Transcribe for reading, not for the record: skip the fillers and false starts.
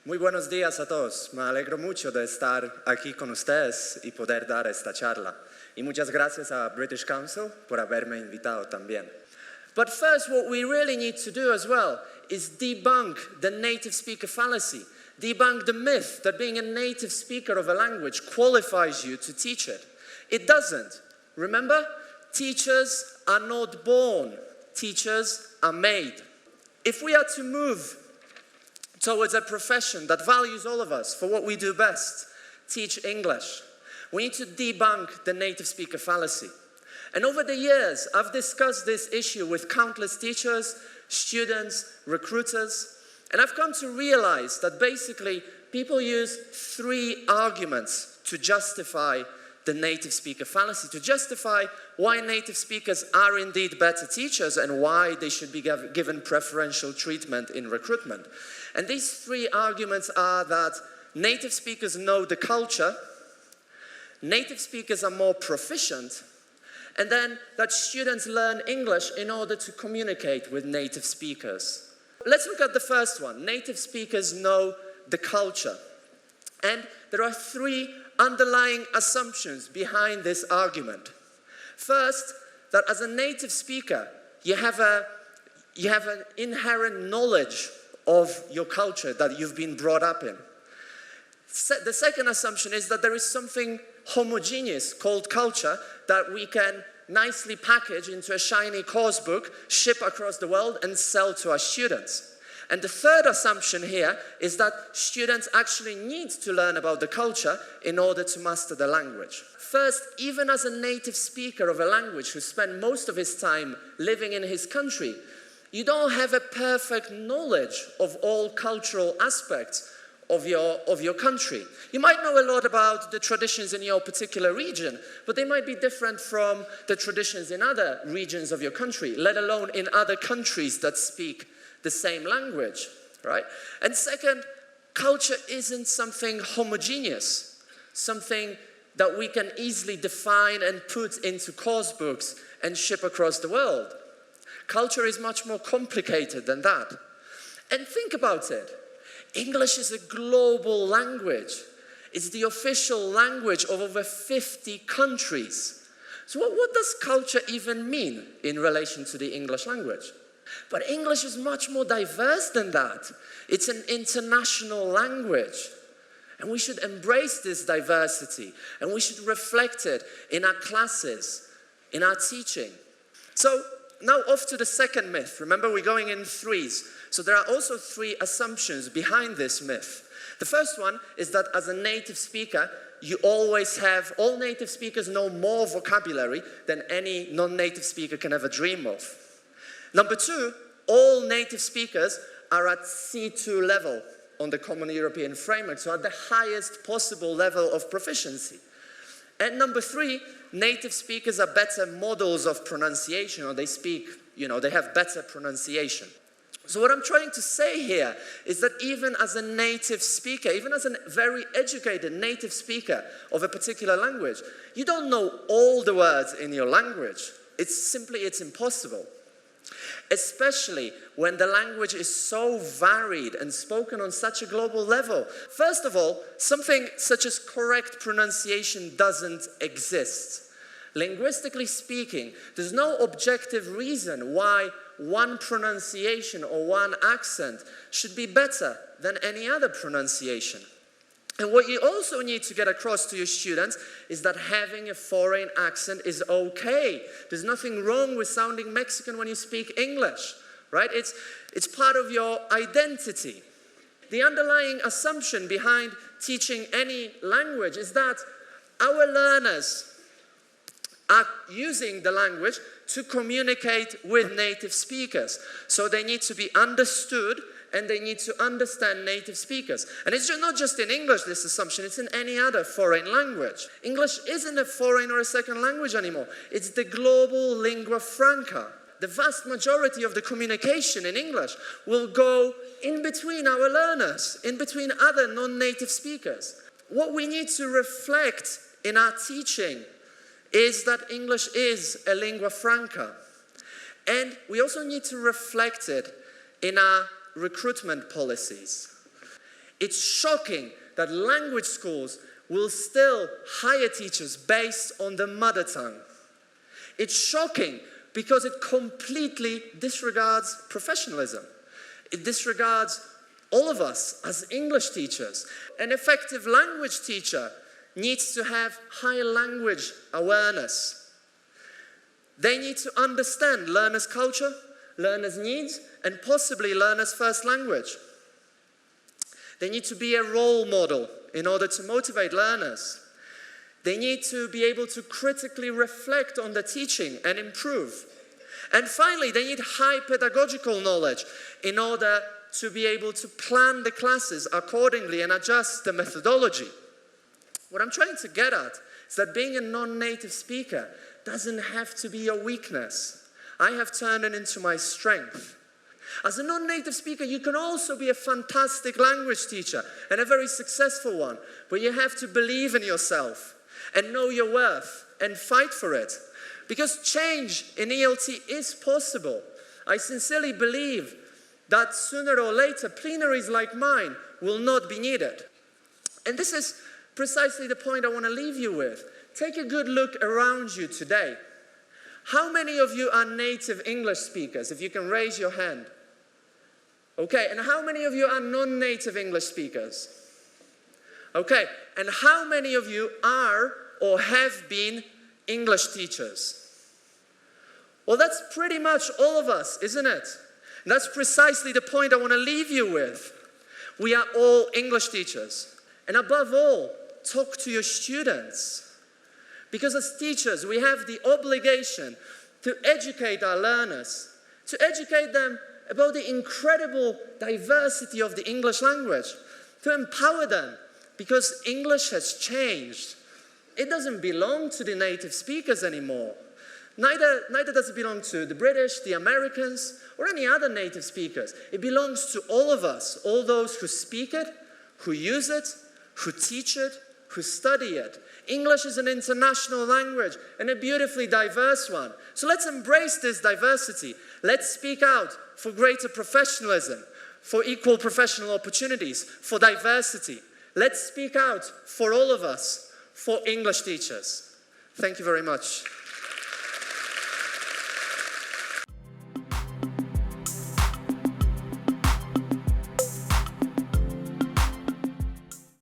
Muy buenos días a todos. Me alegro mucho de estar aquí con ustedes y poder dar esta charla. Y muchas gracias a British Council por haberme invitado también. But first, what we really need to do as well is debunk the native speaker fallacy. Debunk the myth that being a native speaker of a language qualifies you to teach it. It doesn't. Remember, teachers are not born. Teachers are made. If we are to move towards a profession that values all of us for what we do best, teach English, we need to debunk the native speaker fallacy. And over the years, I've discussed this issue with countless teachers, students, recruiters, and I've come to realize that basically people use three arguments to justify the native speaker fallacy, to justify why native speakers are indeed better teachers and why they should be given preferential treatment in recruitment. And these three arguments are that native speakers know the culture, native speakers are more proficient, and then that students learn English in order to communicate with native speakers. Let's look at the first one. Native speakers know the culture. And there are three underlying assumptions behind this argument. First, that as a native speaker, you have an inherent knowledge of your culture that you've been brought up in. The second assumption is that there is something homogeneous called culture that we can nicely package into a shiny course book, ship across the world, and sell to our students. And the third assumption here is that students actually need to learn about the culture in order to master the language. First, even as a native speaker of a language who spent most of his time living in his country, you don't have a perfect knowledge of all cultural aspects of your country. You might know a lot about the traditions in your particular region, but they might be different from the traditions in other regions of your country, let alone in other countries that speak the same language, right? And second, culture isn't something homogeneous, something that we can easily define and put into course books and ship across the world. Culture is much more complicated than that. And think about it. English is a global language. It's the official language of over 50 countries. So what does culture even mean in relation to the English language? But English is much more diverse than that. It's an international language. And we should embrace this diversity. And we should reflect it in our classes, in our teaching. So now off to the second myth. Remember, we're going in threes. So there are also three assumptions behind this myth. The first one is that as a native speaker, all native speakers know more vocabulary than any non-native speaker can ever dream of. Number two, all native speakers are at C2 level on the Common European Framework, so at the highest possible level of proficiency. And number three, native speakers are better models of pronunciation, or they have better pronunciation. So what I'm trying to say here is that even as a native speaker, even as a very educated native speaker of a particular language, you don't know all the words in your language. It's impossible. Especially when the language is so varied and spoken on such a global level. First of all, something such as correct pronunciation doesn't exist. Linguistically speaking, there's no objective reason why one pronunciation or one accent should be better than any other pronunciation. And what you also need to get across to your students is that having a foreign accent is okay. There's nothing wrong with sounding Mexican when you speak English, right? It's part of your identity. The underlying assumption behind teaching any language is that our learners are using the language to communicate with native speakers. So they need to be understood and they need to understand native speakers. And it's not just in English, this assumption, it's in any other foreign language. English isn't a foreign or a second language anymore. It's the global lingua franca. The vast majority of the communication in English will go in between our learners, in between other non-native speakers. What we need to reflect in our teaching is that English is a lingua franca. And we also need to reflect it in our recruitment policies. It's shocking that language schools will still hire teachers based on the mother tongue. It's shocking because it completely disregards professionalism. It disregards all of us as English teachers. An effective language teacher needs to have high language awareness. They need to understand learners' culture, learners' needs, and possibly learners' first language. They need to be a role model in order to motivate learners. They need to be able to critically reflect on the teaching and improve. And finally, they need high pedagogical knowledge in order to be able to plan the classes accordingly and adjust the methodology. What I'm trying to get at is that being a non-native speaker doesn't have to be a weakness. I have turned it into my strength. As a non-native speaker, you can also be a fantastic language teacher and a very successful one, but you have to believe in yourself and know your worth and fight for it. Because change in ELT is possible. I sincerely believe that sooner or later, plenaries like mine will not be needed. And this is precisely the point I want to leave you with. Take a good look around you today. How many of you are native English speakers? If you can raise your hand. Okay, and how many of you are non-native English speakers? Okay, and how many of you are or have been English teachers? Well, that's pretty much all of us, isn't it? And that's precisely the point I want to leave you with. We are all English teachers. And above all, talk to your students. Because as teachers, we have the obligation to educate our learners, to educate them about the incredible diversity of the English language, to empower them, because English has changed. It doesn't belong to the native speakers anymore. Neither does it belong to the British, the Americans, or any other native speakers. It belongs to all of us, all those who speak it, who use it, who teach it, who study it. English is an international language and a beautifully diverse one. So let's embrace this diversity. Let's speak out for greater professionalism, for equal professional opportunities, for diversity. Let's speak out for all of us, for English teachers. Thank you very much.